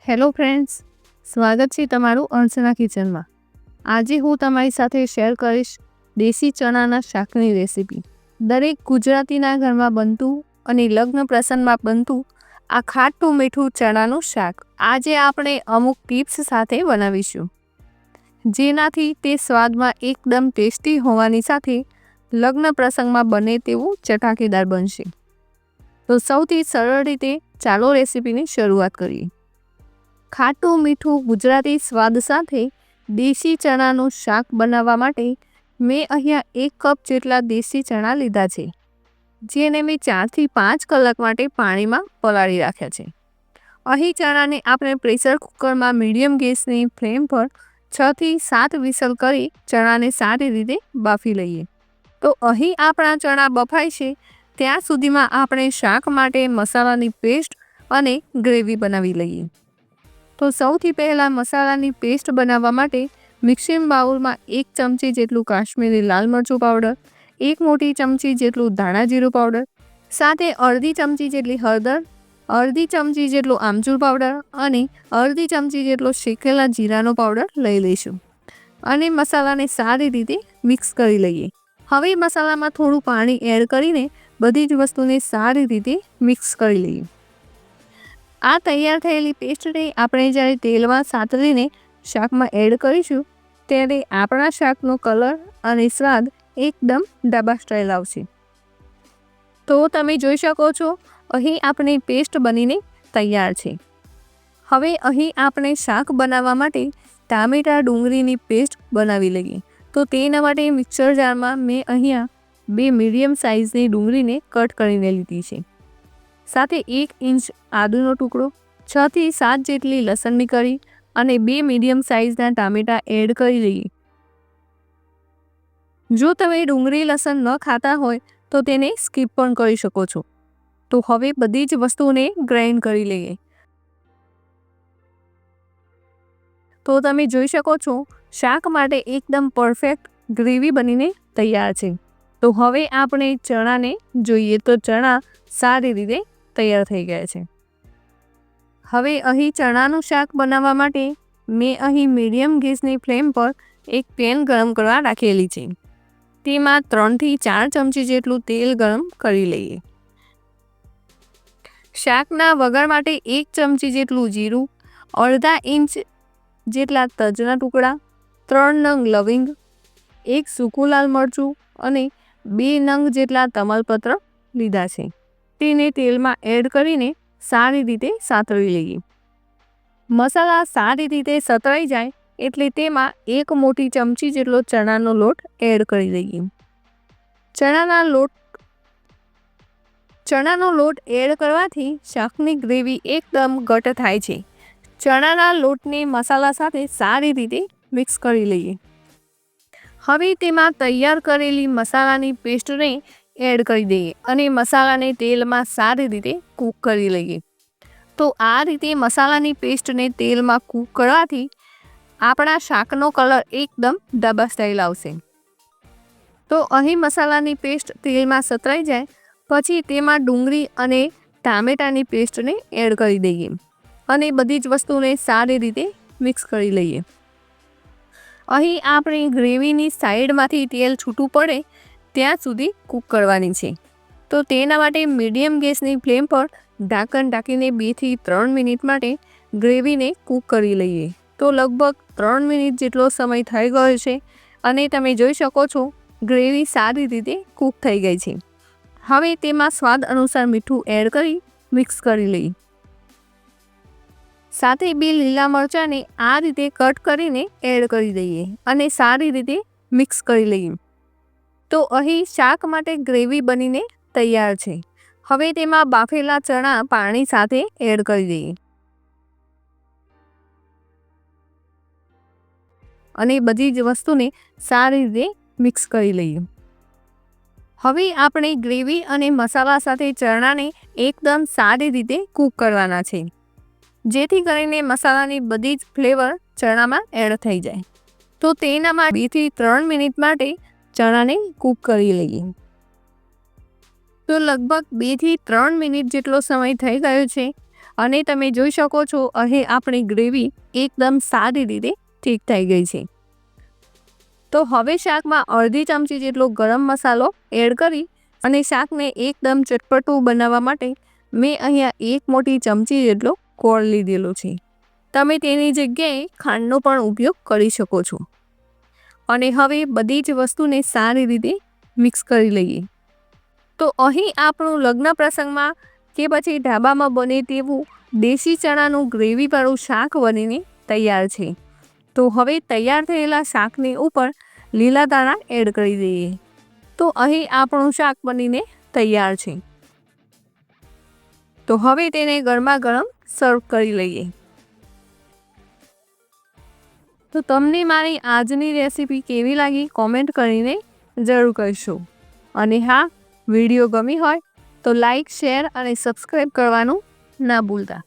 Hello friends, સ્વાગત છે તમારું અંશના કિચનમાં। આજે હું તમારી સાથે શેર કરીશ દેશી ચણાના શાકની રેસીપી। દરેક ગુજરાતીના ઘરમાં બનતું અને લગ્ન પ્રસંગમાં બનતું આ ખાટું મીઠું ચણાનું શાક આજે આપણે અમુક ટિપ્સ સાથે બનાવીશું, જેનાથી તે સ્વાદમાં એકદમ ટેસ્ટી હોવાની સાથે લગ્ન પ્રસંગમાં બને તેવું ચટાકેદાર બનશે। તો સૌથી સરળ રીતે ચાલો રેસીપીની શરૂઆત કરીએ। ખાટું મીઠું ગુજરાતી સ્વાદ સાથે દેશી ચણાનું શાક બનાવવા માટે મેં અહીંયા 1 કપ જેટલા દેશી ચણા લીધા છે, જેને મેં 4 થી 5 કલાક માટે પાણીમાં પલાળી રાખ્યા છે। અહીં ચણાને આપણે પ્રેશર કુકરમાં મીડિયમ ગેસની ફ્લેમ પર 6 થી 7 વિસલ કરી ચણાને સારી રીતે બાફી લઈએ। તો અહીં આપણા ચણા બફાય છે ત્યાં સુધીમાં આપણે શાક માટે મસાલાની પેસ્ટ અને ગ્રેવી બનાવી લઈએ। તો સૌથી પહેલાં મસાલાની પેસ્ટ બનાવવા માટે મિક્સિંગ બાઉલમાં 1 ચમચી જેટલું કાશ્મીરી લાલ મરચું પાવડર, 1 મોટી ચમચી જેટલું ધાણા જીરું પાવડર, સાથે અડધી ચમચી જેટલી હળદર, અડધી ચમચી જેટલું આમચૂર પાવડર અને અડધી ચમચી જેટલો શેકેલા જીરાનો પાવડર લઈ લઈશું અને મસાલાને સારી રીતે મિક્સ કરી લઈએ। હવે મસાલામાં થોડું પાણી એડ કરીને બધી જ વસ્તુને સારી રીતે મિક્સ કરી લઈએ। આ તૈયાર થયેલી પેસ્ટને આપણે જ્યારે તેલમાં સાતળીને શાકમાં એડ કરીશું ત્યારે આપણા શાકનો કલર અને સ્વાદ એકદમ ઢાબા સ્ટાઇલ આવશે। તો તમે જોઈ શકો છો અહીં આપણી પેસ્ટ બનીને તૈયાર છે। હવે અહીં આપણે શાક બનાવવા માટે ટામેટા ડુંગળીની પેસ્ટ બનાવી લઈએ। તો તેના માટે મિક્સર જારમાં મેં અહીંયા 2 મીડિયમ સાઇઝની ડુંગળીને કટ કરીને લીધી છે, સાથે 1 ઇંચ આદુનો ટુકડો, 6 થી 7 જેટલી લસણની કળી અને 2 મીડિયમ સાઇઝના ટામેટા એડ કરી લઈએ। જો તમે ડુંગળી લસણ ન ખાતા હોય તો તેને સ્કીપ પણ કરી શકો છો। તો હવે બધી જ વસ્તુને ગ્રાઇન્ડ કરી લઈએ। તો તમે જોઈ શકો છો શાક માટે એકદમ પરફેક્ટ ગ્રેવી બનીને તૈયાર છે। તો હવે આપણે ચણાને જોઈએ તો ચણા સારી રીતે તૈયાર થઈ ગયા છે। હવે અહીં ચણાનું શાક બનાવવા માટે મેં અહીં મીડિયમ ગેસની ફ્લેમ પર એક પેન ગરમ કરવા રાખેલી છે। તેમાં 3 થી 4 ચમચી જેટલું તેલ ગરમ કરી લઈએ। શાકના વઘાર માટે 1 ચમચી જેટલું જીરું, અડધા ઇંચ જેટલા તજના ટુકડા, 3 નંગ લવિંગ, 1 સૂકું લાલ મરચું અને 2 નંગ જેટલા તમાલપત્ર લીધા છે। તેને તેલમાં એડ કરીને સારી રીતે સાતળી લઈએ। મસાલા સારી રીતે સતળાઈ જાય એટલે તેમાં 1 મોટી ચમચી જેટલો ચણાનો લોટ એડ કરી દઈએ। ચણાનો લોટ એડ કરવાથી શાકની ગ્રેવી એકદમ ઘટ થાય છે। ચણાના લોટને મસાલા સાથે સારી રીતે મિક્સ કરી લઈએ। હવે તેમાં તૈયાર કરેલી મસાલાની પેસ્ટને એડ કરી દઈએ અને મસાલાને તેલમાં સારી રીતે કૂક કરી લઈએ। તો આ રીતે મસાલાની પેસ્ટને તેલમાં કૂક કરવાથી આપણા શાકનો કલર એકદમ ઢાબા સ્ટાઇલ આવશે। તો અહીં મસાલાની પેસ્ટ તેલમાં સતળાઈ જાય પછી તેમાં ડુંગળી અને ટામેટાની પેસ્ટને એડ કરી દઈએ અને બધી જ વસ્તુને સારી રીતે મિક્સ કરી લઈએ। અહીં આપણી ગ્રેવીની સાઈડમાંથી તેલ છૂટું પડે ત્યાં સુધી કૂક કરવાની છે। તો તેના માટે મીડિયમ ગેસની ફ્લેમ પર ઢાંકણ ઢાંકીને 2 થી 3 મિનિટ માટે ગ્રેવીને કૂક કરી લઈએ। તો લગભગ 3 મિનિટ જેટલો સમય થઈ ગયો છે અને તમે જોઈ શકો છો ગ્રેવી સારી રીતે કૂક થઈ ગઈ છે। હવે તેમાં સ્વાદ અનુસાર મીઠું એડ કરી મિક્સ કરી લઈએ। સાથે 2 લીલા મરચાંને આ રીતે કટ કરીને એડ કરી દઈએ અને સારી રીતે મિક્સ કરી લઈએ। તો અહીં શાક માટે ગ્રેવી બનીને તૈયાર છે। હવે તેમાં બાફેલા ચણા પાણી સાથે એડ કરી દઈએ અને બધી જ વસ્તુને સારી રીતે મિક્સ કરી લઈએ। હવે આપણે ગ્રેવી અને મસાલા સાથે ચણાને એકદમ સારી રીતે કૂક કરવાના છે, જેથી કરીને મસાલાની બધી જ ફ્લેવર ચણામાં એડ થઈ જાય। તો તેના માટે 2 થી 3 મિનિટ માટે ચણાને કૂક કરી લઈએ। તો લગભગ 2 થી 3 મિનિટ જેટલો સમય થઈ ગયો છે અને તમે જોઈ શકો છો અહીં આપણી ગ્રેવી એકદમ સારી રીતે ઠીક થઈ ગઈ છે. તો હવે શાકમાં અડધી ચમચી જેટલો ગરમ મસાલો એડ કરી અને શાકને એકદમ ચટપટું બનાવવા માટે મેં અહીંયા 1 મોટી ચમચી જેટલો ગોળ લીધેલો છે. તમે તેની જગ્યાએ ખાંડનો પણ ઉપયોગ કરી શકો છો. અને હવે બધી જ વસ્તુને સારી રીતે મિક્સ કરી લઈએ. તો અહીં આપણું લગ્ન પ્રસંગમાં કે પછી ઢાબામાં બને તેવું દેશી ચણાનું ગ્રેવીવાળું શાક બનીને તૈયાર છે. તો હવે તૈયાર થયેલા શાકની ઉપર લીલા ધાણા એડ કરી દઈએ. તો અહીં આપણું શાક બનીને તૈયાર છે. તો હવે તેને ગરમા ગરમ સર્વ કરી લઈએ. તો તમને મારી આજની રેસીપી કેવી લાગી કોમેન્ટ કરીને જરૂર કહેશો. અને હા, વિડીયો ગમી હોય તો લાઈક, શેર અને સબસ્ક્રાઈબ કરવાનું ના ભૂલતા.